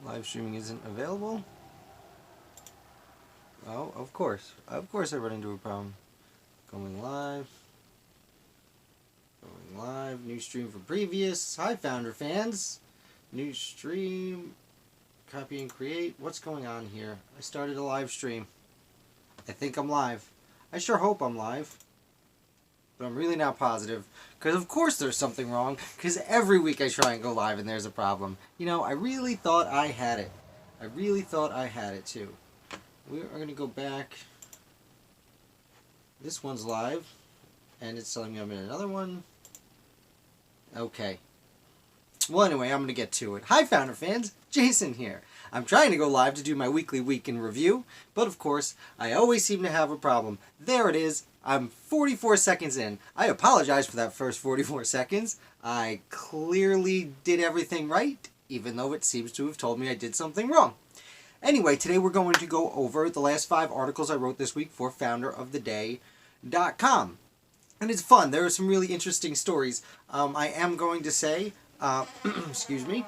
Live streaming isn't available. Oh, of course. Of course I run into a problem. Going live. Going live. New stream for previous. Hi, Founder fans. New stream. Copy and create. What's going on here? I started a live stream. I think I'm live. I sure hope I'm live. But I'm really not positive. Because of course there's something wrong. Because every week I try and go live and there's a problem. You know, I really thought I had it. I really thought I had it too. We are going to go back. This one's live. And it's telling me I'm in another one. Okay. Well, anyway, I'm going to get to it. Hi, Founder fans. Jason here. I'm trying to go live to do my weekly week in review. But, of course, I always seem to have a problem. There it is. I'm 44 seconds in. I apologize for that first 44 seconds. I clearly did everything right, even though it seems to have told me I did something wrong. Anyway, today we're going to go over the last 5 articles I wrote this week for founderoftheday.com. And it's fun. There are some really interesting stories. I am going to say, excuse me,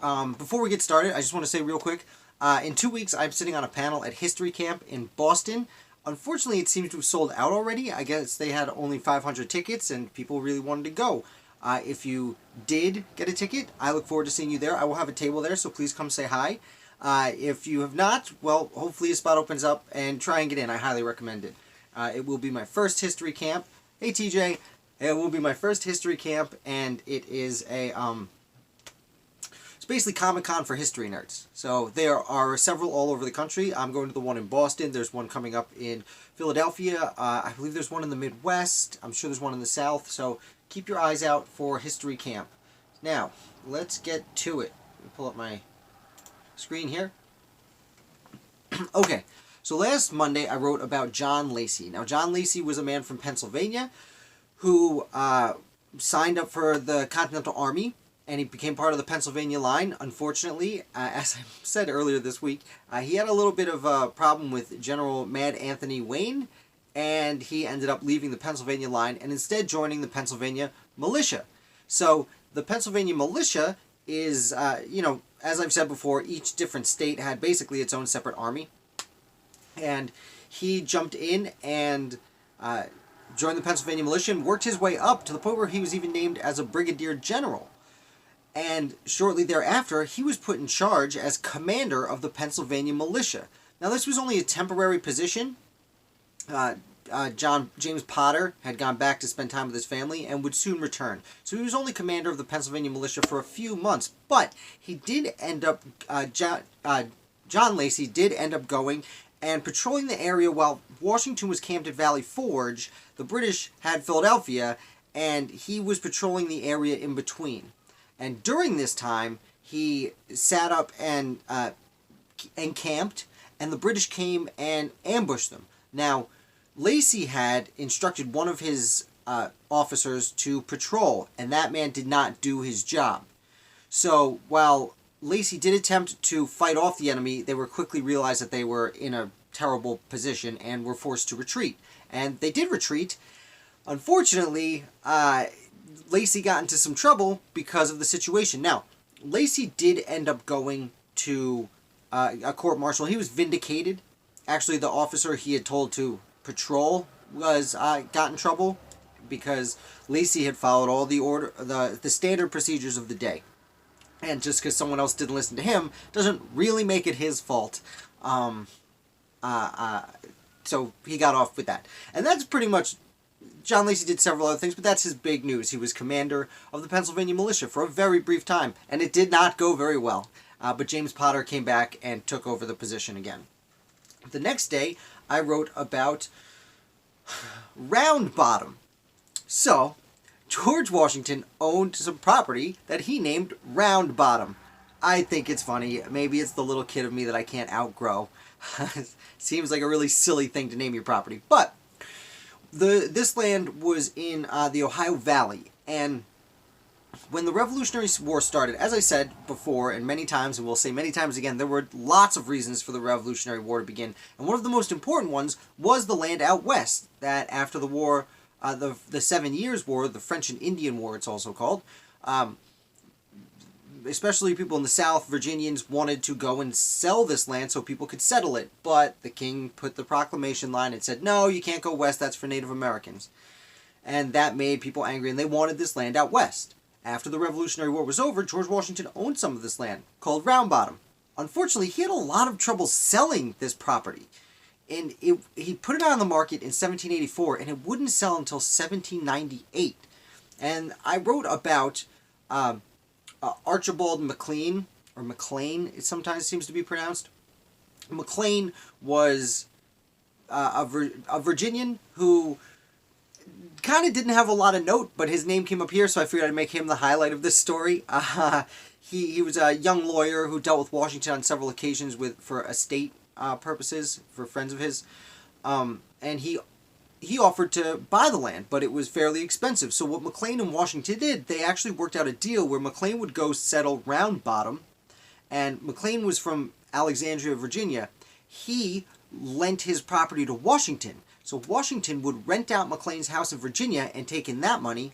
before we get started, I just want to say real quick, in 2 weeks I'm sitting on a panel at History Camp in Boston. Unfortunately, it seems to have sold out already. I guess they had only 500 tickets and people really wanted to go. If you did get a ticket, I look forward to seeing you there. I will have a table there, so please come say hi. If you have not, well, hopefully a spot opens up and try and get in. I highly recommend it. It will be my first history camp. Hey, TJ. It will be my first history camp, and it is a, it's basically Comic-Con for history nerds. So there are several all over the country. I'm going to the one in Boston. There's one coming up in Philadelphia. I believe there's one in the Midwest. I'm sure there's one in the South. So keep your eyes out for history camp. Now, let's get to it. Let me pull up my screen here. Okay, so last Monday I wrote about John Lacey. Now, John Lacey was a man from Pennsylvania who signed up for the Continental Army, and he became part of the Pennsylvania line. Unfortunately, as I said earlier this week, he had a little bit of a problem with General Mad Anthony Wayne, and he ended up leaving the Pennsylvania line and instead joining the Pennsylvania militia. So the Pennsylvania militia is, you know, as I've said before, each different state had basically its own separate army. And he jumped in and joined the Pennsylvania militia and worked his way up to the point where he was even named as a brigadier general. And shortly thereafter, he was put in charge as commander of the Pennsylvania militia. Now, this was only a temporary position. James Potter had gone back to spend time with his family and would soon return. So he was only commander of the Pennsylvania militia for a few months. But he did end up, John Lacey did end up going and patrolling the area while Washington was camped at Valley Forge. The British had Philadelphia, and he was patrolling the area in between. And during this time, he sat up and camped, and the British came and ambushed them. Now, Lacey had instructed one of his officers to patrol, and that man did not do his job. So while Lacey did attempt to fight off the enemy, they were quickly realized that they were in a terrible position and were forced to retreat. And they did retreat. Unfortunately, Lacey got into some trouble because of the situation. Now, Lacey did end up going to a court-martial. He was vindicated. Actually, the officer he had told to patrol was got in trouble because Lacey had followed all the standard procedures of the day. And just because someone else didn't listen to him doesn't really make it his fault. So he got off with that. And that's pretty much... John Lacey did several other things, but that's his big news. He was commander of the Pennsylvania militia for a very brief time, and it did not go very well. But James Potter came back and took over the position again. The next day, I wrote about Round Bottom. So, George Washington owned some property that he named Round Bottom. I think it's funny. Maybe it's the little kid of me that I can't outgrow. Seems like a really silly thing to name your property. But this land was in the Ohio Valley, and when the Revolutionary War started, as I said before and many times, and we'll say many times again, there were lots of reasons for the Revolutionary War to begin, and one of the most important ones was the land out west, that after the war, the 7 Years' War, the French and Indian War it's also called, especially people in the South, Virginians wanted to go and sell this land so people could settle it. But the king put the proclamation line and said, no, you can't go west, that's for Native Americans. And that made people angry, and they wanted this land out west. After the Revolutionary War was over, George Washington owned some of this land, called Round Bottom. Unfortunately, he had a lot of trouble selling this property. And he put it on the market in 1784, and it wouldn't sell until 1798. And I wrote about Archibald McLean, or McLean, it sometimes seems to be pronounced. McLean was a Virginian who kind of didn't have a lot of note, but his name came up here, so I figured I'd make him the highlight of this story. He was a young lawyer who dealt with Washington on several occasions for estate purposes, for friends of his. And he offered to buy the land, but it was fairly expensive. So what McLean and Washington did, they actually worked out a deal where McLean would go settle Round Bottom, and McLean was from Alexandria, Virginia. He lent his property to Washington. So Washington would rent out McLean's house in Virginia and take in that money,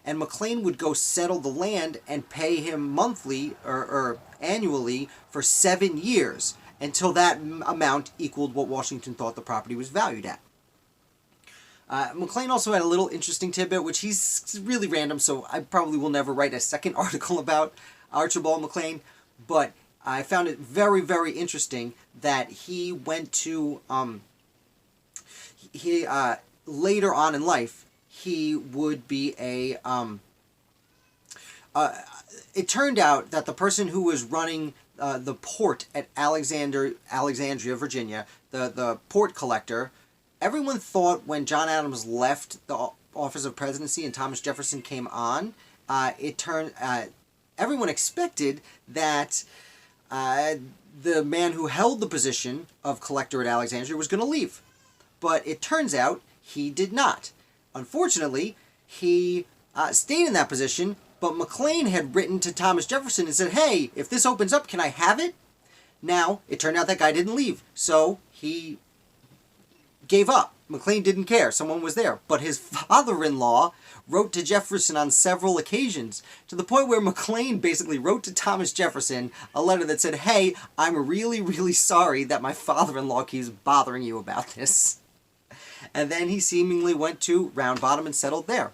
and McLean would go settle the land and pay him monthly or annually for 7 years until that amount equaled what Washington thought the property was valued at. McLean also had a little interesting tidbit, which he's really random, so I probably will never write a second article about Archibald McLean, but I found it very, very interesting that he went to, later on in life, he would be it turned out that the person who was running the port at Alexandria, Virginia, the port collector, everyone thought when John Adams left the office of presidency and Thomas Jefferson came on, everyone expected that the man who held the position of collector at Alexandria was going to leave. But it turns out he did not. Unfortunately, he stayed in that position, but McLean had written to Thomas Jefferson and said, hey, if this opens up, can I have it? Now, it turned out that guy didn't leave, so he gave up. McLean didn't care. Someone was there. But his father-in-law wrote to Jefferson on several occasions, to the point where McLean basically wrote to Thomas Jefferson a letter that said, hey, I'm really, really sorry that my father-in-law keeps bothering you about this. And then he seemingly went to Round Bottom and settled there.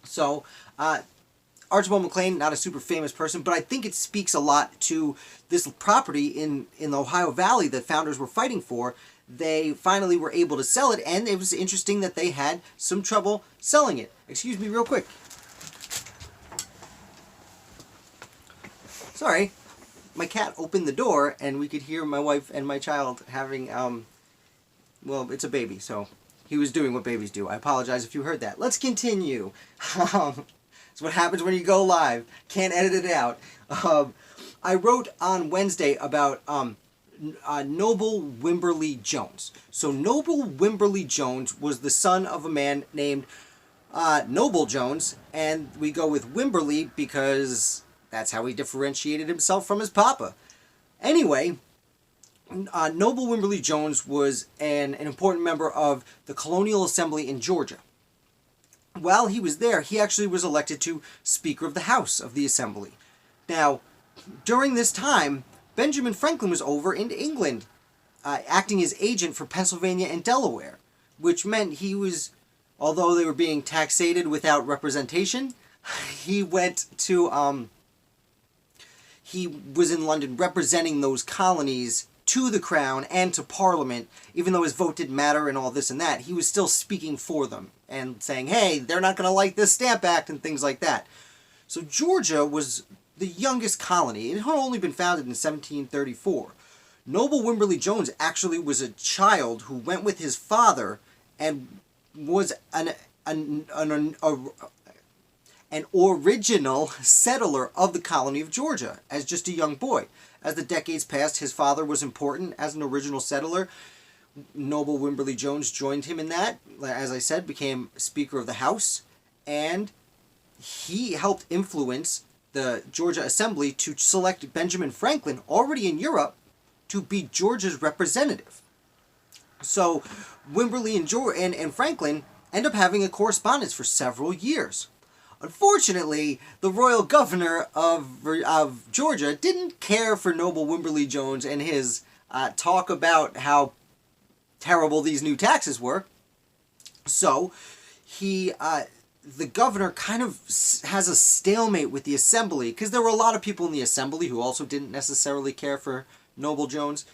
So, Archibald McLean, not a super famous person, but I think it speaks a lot to this property in the Ohio Valley that founders were fighting for. They finally were able to sell it, and it was interesting that they had some trouble selling it. Excuse me real quick. Sorry, my cat opened the door, and we could hear my wife and my child having, well, it's a baby, so he was doing what babies do. I apologize if you heard that. Let's continue. It's what happens when you go live. Can't edit it out. I wrote on Wednesday about Noble Wimberly Jones. So Noble Wimberly Jones was the son of a man named Noble Jones, and we go with Wimberly because that's how he differentiated himself from his papa. Anyway, Noble Wimberly Jones was an important member of the Colonial Assembly in Georgia. While he was there, he actually was elected to Speaker of the House of the Assembly. Now, during this time, Benjamin Franklin was over in England, acting as agent for Pennsylvania and Delaware, which meant he was, although they were being taxated without representation, he went to, he was in London representing those colonies to the Crown and to Parliament. Even though his vote didn't matter and all this and that, he was still speaking for them and saying, hey, they're not going to like this Stamp Act and things like that. So Georgia was the youngest colony. It had only been founded in 1734. Noble Wimberly Jones actually was a child who went with his father and was an original settler of the colony of Georgia as just a young boy. As the decades passed, his father was important as an original settler. Noble Wimberly Jones joined him in that, as I said, became Speaker of the House, and he helped influence the Georgia Assembly to select Benjamin Franklin, already in Europe, to be Georgia's representative. So Wimberly and Franklin end up having a correspondence for several years. Unfortunately, the royal governor of Georgia didn't care for Noble Wimberly Jones and his talk about how terrible these new taxes were. So the governor kind of has a stalemate with the assembly, because there were a lot of people in the assembly who also didn't necessarily care for Noble Jones.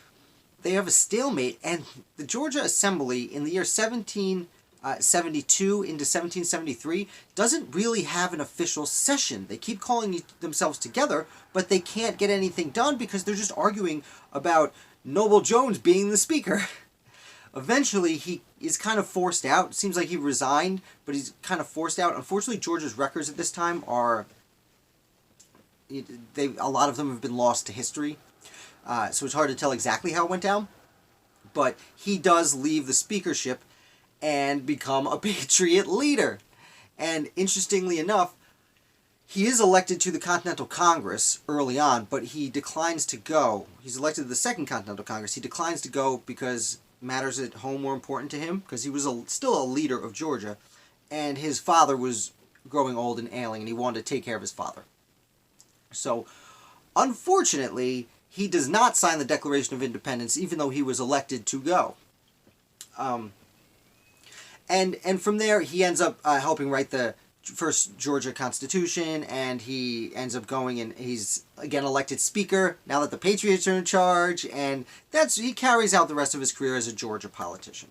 They have a stalemate, and the Georgia Assembly in the year 1772 into 1773 doesn't really have an official session. They keep calling themselves together, but they can't get anything done because they're just arguing about Noble Jones being the speaker. Eventually, he is kind of forced out. It seems like he resigned, but he's kind of forced out. Unfortunately, Georgia's records at this time are... a lot of them have been lost to history. So it's hard to tell exactly how it went down. But he does leave the speakership and become a Patriot leader. And interestingly enough, he is elected to the Continental Congress early on, but he declines to go. He's elected to the Second Continental Congress. He declines to go because matters at home were important to him, because he was still a leader of Georgia, and his father was growing old and ailing, and he wanted to take care of his father. So, unfortunately, he does not sign the Declaration of Independence, even though he was elected to go. And from there, he ends up helping write the first Georgia Constitution, and he ends up going and he's again elected Speaker now that the Patriots are in charge, and he carries out the rest of his career as a Georgia politician.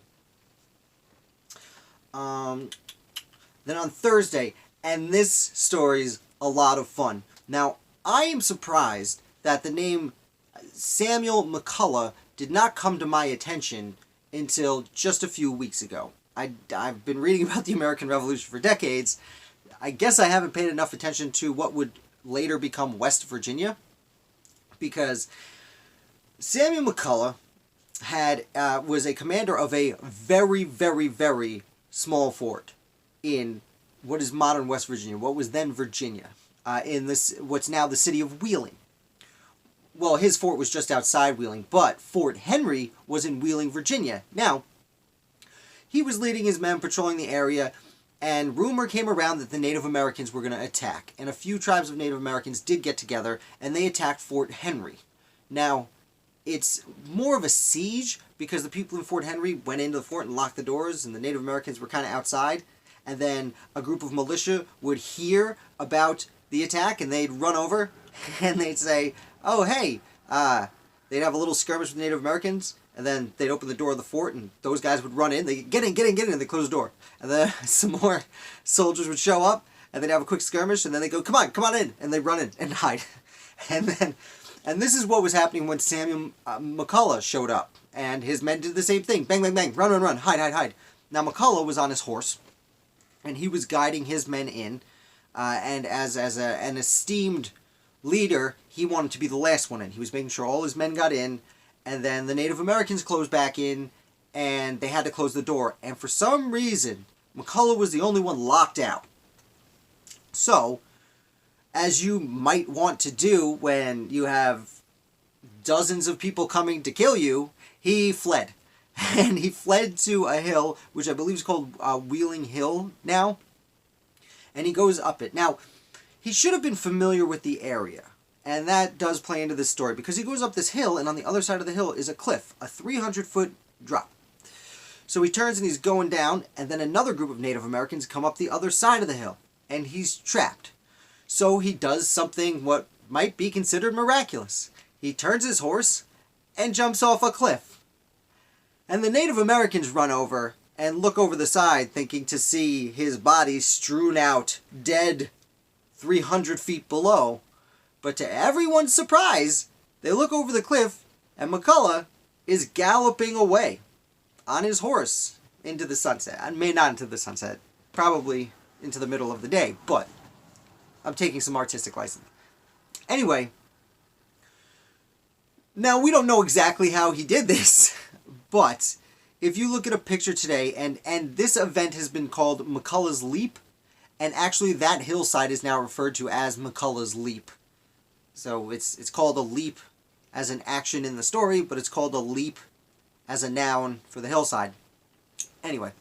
Then on Thursday, and this story's a lot of fun. Now, I am surprised that the name Samuel McCullough did not come to my attention until just a few weeks ago. I've been reading about the American Revolution for decades. I guess I haven't paid enough attention to what would later become West Virginia, because Samuel McCullough was a commander of a very, very, very small fort in what is modern West Virginia, what was then Virginia, in what's now the city of Wheeling. Well, his fort was just outside Wheeling, but Fort Henry was in Wheeling, Virginia. Now, he was leading his men patrolling the area, and rumor came around that the Native Americans were going to attack. And a few tribes of Native Americans did get together, and they attacked Fort Henry. Now, it's more of a siege, because the people in Fort Henry went into the fort and locked the doors, and the Native Americans were kind of outside. And then a group of militia would hear about the attack, and they'd run over, and they'd say, oh, hey, they'd have a little skirmish with the Native Americans, and then they'd open the door of the fort, and those guys would run in. They'd get in, and they'd close the door. And then some more soldiers would show up, and they'd have a quick skirmish, and then they'd go, come on in, and they'd run in and hide. And this is what was happening when Samuel McCullough showed up, and his men did the same thing. Bang, bang, bang, run, hide. Now, McCullough was on his horse, and he was guiding his men in, and as an esteemed leader, he wanted to be the last one in. He was making sure all his men got in, and then the Native Americans closed back in, and they had to close the door. And for some reason, McCullough was the only one locked out. So, as you might want to do when you have dozens of people coming to kill you, he fled. And he fled to a hill, which I believe is called Wheeling Hill now. And he goes up it. Now, he should have been familiar with the area. And that does play into this story, because he goes up this hill, and on the other side of the hill is a cliff, a 300-foot drop. So he turns and he's going down, and then another group of Native Americans come up the other side of the hill, and he's trapped. So he does something what might be considered miraculous. He turns his horse and jumps off a cliff. And the Native Americans run over and look over the side, thinking to see his body strewn out, dead 300 feet below. But to everyone's surprise, they look over the cliff, and McCullough is galloping away on his horse into the sunset. I mean, not into the sunset, probably into the middle of the day, but I'm taking some artistic license. Anyway, now we don't know exactly how he did this, but if you look at a picture today, and this event has been called McCullough's Leap, and actually that hillside is now referred to as McCullough's Leap. So it's called a leap as an action in the story, but it's called a leap as a noun for the hillside. Anyway,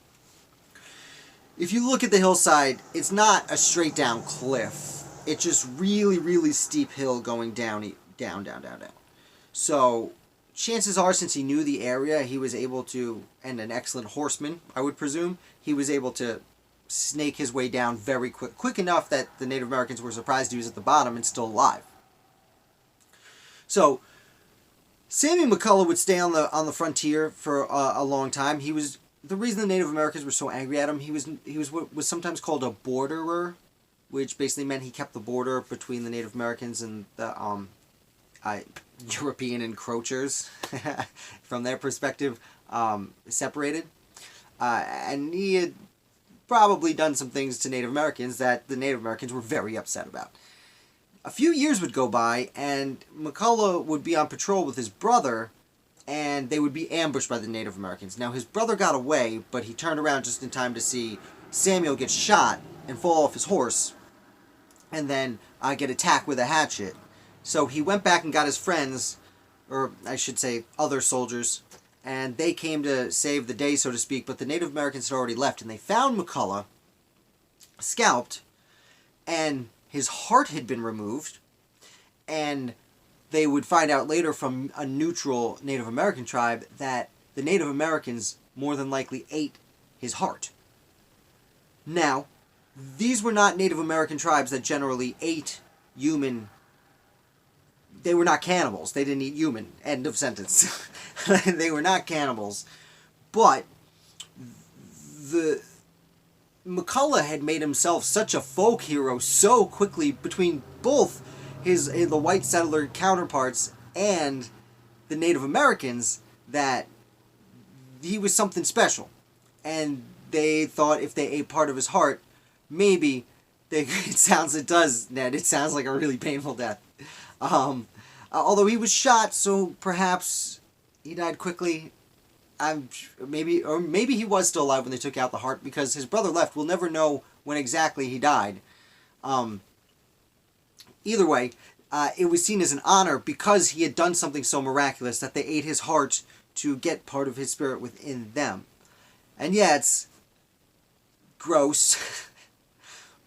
if you look at the hillside, it's not a straight down cliff. It's just really, really steep hill going down. So chances are, since he knew the area, he was able to, and an excellent horseman, I would presume, he was able to snake his way down very quick enough that the Native Americans were surprised he was at the bottom and still alive. So Sammy McCullough would stay on the frontier for a long time. He was the reason the Native Americans were so angry at him. He was what was sometimes called a borderer, which basically meant he kept the border between the Native Americans and the European encroachers, from their perspective, separated. And he had probably done some things to Native Americans that the Native Americans were very upset about. A few years would go by, and McCullough would be on patrol with his brother, and they would be ambushed by the Native Americans. Now, his brother got away, but he turned around just in time to see Samuel get shot and fall off his horse, and then get attacked with a hatchet. So he went back and got his friends, or I should say other soldiers, and they came to save the day, so to speak, but the Native Americans had already left, and they found McCullough scalped, and his heart had been removed, and they would find out later from a neutral Native American tribe that the Native Americans more than likely ate his heart. Now, these were not Native American tribes that generally ate human. They were not cannibals. They didn't eat human. End of sentence. They were not cannibals. But McCullough had made himself such a folk hero so quickly between both the white settler counterparts and the Native Americans that he was something special. And they thought if they ate part of his heart, maybe it does, Ned. It sounds like a really painful death. Although he was shot, so perhaps he died quickly. Maybe he was still alive when they took out the heart, because his brother left. We'll never know when exactly he died. Either way, it was seen as an honor because he had done something so miraculous that they ate his heart to get part of his spirit within them. And yeah, it's gross,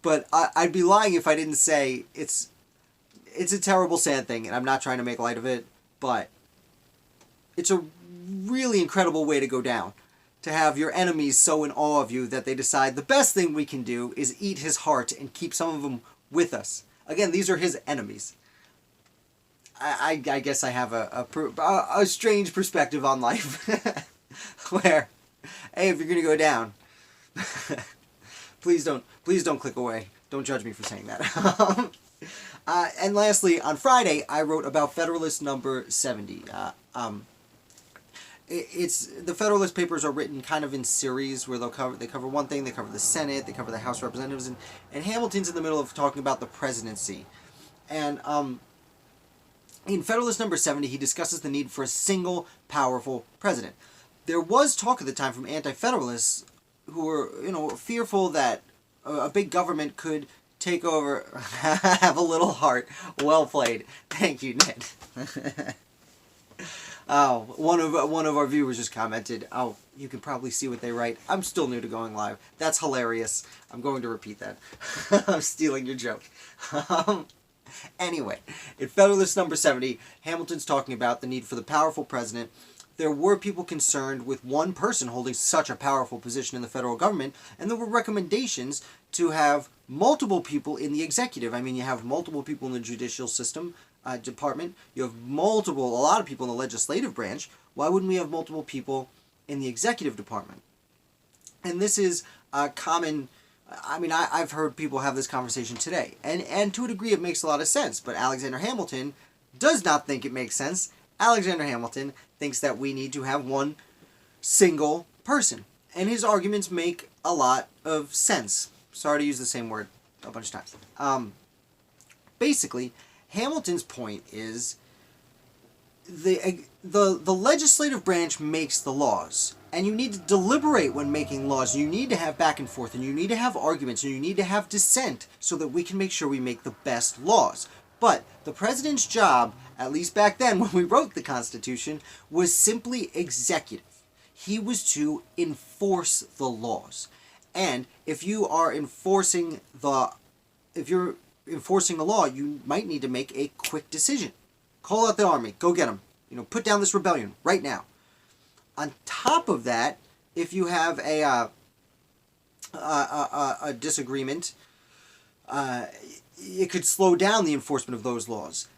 but I'd be lying if I didn't say it's a terrible, sad thing, and I'm not trying to make light of it, but it's a really incredible way to go down. To have your enemies so in awe of you that they decide the best thing we can do is eat his heart and keep some of them with us. Again, these are his enemies. I guess I have a strange perspective on life. Where, hey, if you're going to go down, please don't click away. Don't judge me for saying that. And lastly, on Friday, I wrote about Federalist number 70. It's the Federalist papers are written kind of in series where they cover one thing, they cover the Senate, they cover the House of Representatives, and Hamilton's in the middle of talking about the presidency. And in Federalist number 70, he discusses the need for a single powerful president. There was talk at the time from anti-Federalists who were, fearful that a big government could take over. Have a little heart. Well played. Thank you, Ned. Oh, one of our viewers just commented, "Oh, you can probably see what they write. I'm still new to going live. That's hilarious. I'm going to repeat that." I'm stealing your joke. Anyway, in Federalist number 70, Hamilton's talking about the need for the powerful president. There were people concerned with one person holding such a powerful position in the federal government, and there were recommendations to have multiple people in the executive. I mean, you have multiple people in the judicial system, department. You have a lot of people in the legislative branch. Why wouldn't we have multiple people in the executive department? And this is a common. I mean, I've heard people have this conversation today, and to a degree, it makes a lot of sense. But Alexander Hamilton does not think it makes sense. Alexander Hamilton thinks that we need to have one single person, and his arguments make a lot of sense. Sorry to use the same word a bunch of times. Basically, Hamilton's point is the legislative branch makes the laws, and you need to deliberate when making laws. You need to have back and forth, and you need to have arguments, and you need to have dissent so that we can make sure we make the best laws. But the president's job, at least back then when we wrote the Constitution, was simply executive. He was to enforce the laws. And if you are enforcing if you're enforcing a law, you might need to make a quick decision. Call out the army. Go get them. Put down this rebellion right now. On top of that, if you have a disagreement, it could slow down the enforcement of those laws.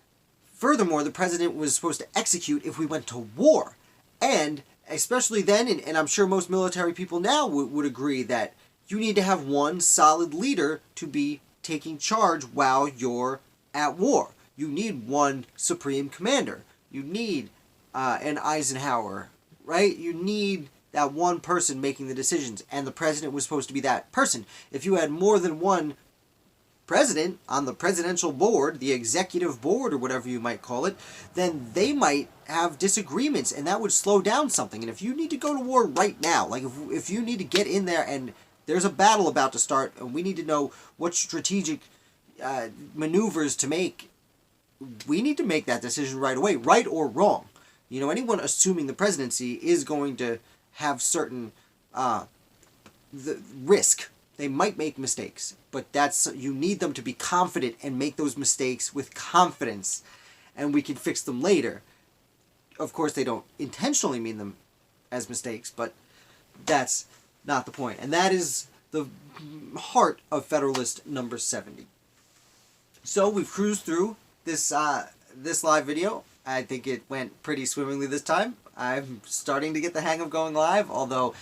Furthermore, the president was supposed to execute if we went to war. And especially then, and I'm sure most military people now would agree that you need to have one solid leader to be taking charge while you're at war. You need one supreme commander. You need an Eisenhower, right? You need that one person making the decisions, and the president was supposed to be that person. If you had more than one president on the presidential board, the executive board, or whatever you might call it, then they might have disagreements, and that would slow down something. And if you need to go to war right now, like if you need to get in there and there's a battle about to start, and we need to know what strategic maneuvers to make, we need to make that decision right away, right or wrong. Anyone assuming the presidency is going to have certain the risk. They might make mistakes, but you need them to be confident and make those mistakes with confidence, and we can fix them later. Of course, they don't intentionally mean them as mistakes, but that's not the point. And that is the heart of Federalist number 70. So we've cruised through this live video. I think it went pretty swimmingly this time. I'm starting to get the hang of going live, although,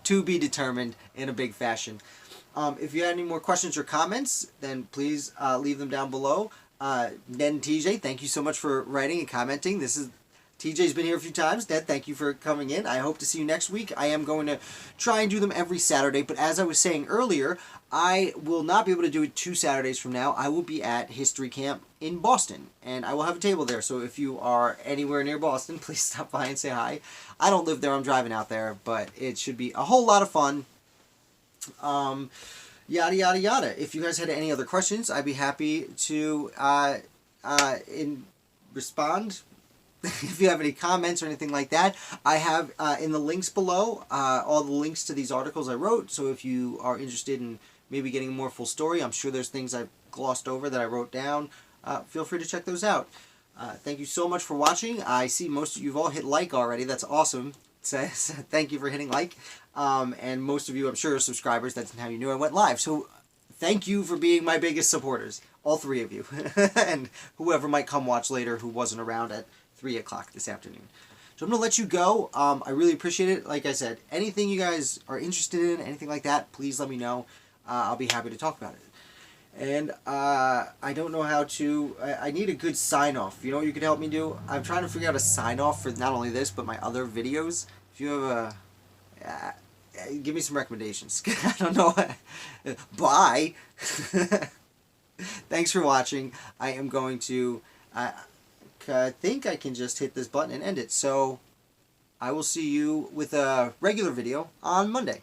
to be determined in a big fashion. If you have any more questions or comments, then please leave them down below. Ned and TJ, thank you so much for writing and commenting. TJ's been here a few times. Ned, thank you for coming in. I hope to see you next week. I am going to try and do them every Saturday, but as I was saying earlier, I will not be able to do it 2 Saturdays from now. I will be at History Camp in Boston, and I will have a table there, so if you are anywhere near Boston, please stop by and say hi. I don't live there. I'm driving out there, but it should be a whole lot of fun. Yada, yada, yada. If you guys had any other questions, I'd be happy to respond. If you have any comments or anything like that, I have in the links below all the links to these articles I wrote. So if you are interested in maybe getting a more full story, I'm sure there's things I've glossed over that I wrote down. Feel free to check those out. Thank you so much for watching. I see most of you've all hit like already. That's awesome. So thank you for hitting like. And most of you, I'm sure, are subscribers. That's how you knew I went live. So thank you for being my biggest supporters. All 3 of you. And whoever might come watch later who wasn't around at 3 o'clock this afternoon. So I'm going to let you go. I really appreciate it. Like I said, anything you guys are interested in, anything like that, please let me know. I'll be happy to talk about it. And I don't know how to... I need a good sign-off. You know what you could help me do? I'm trying to figure out a sign-off for not only this, but my other videos. If you have a... give me some recommendations. I don't know. Bye! Thanks for watching. I am going to... I think I can just hit this button and end it. So I will see you with a regular video on Monday.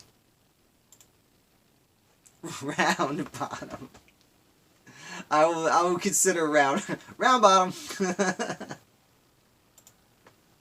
Round bottom. I will consider round bottom.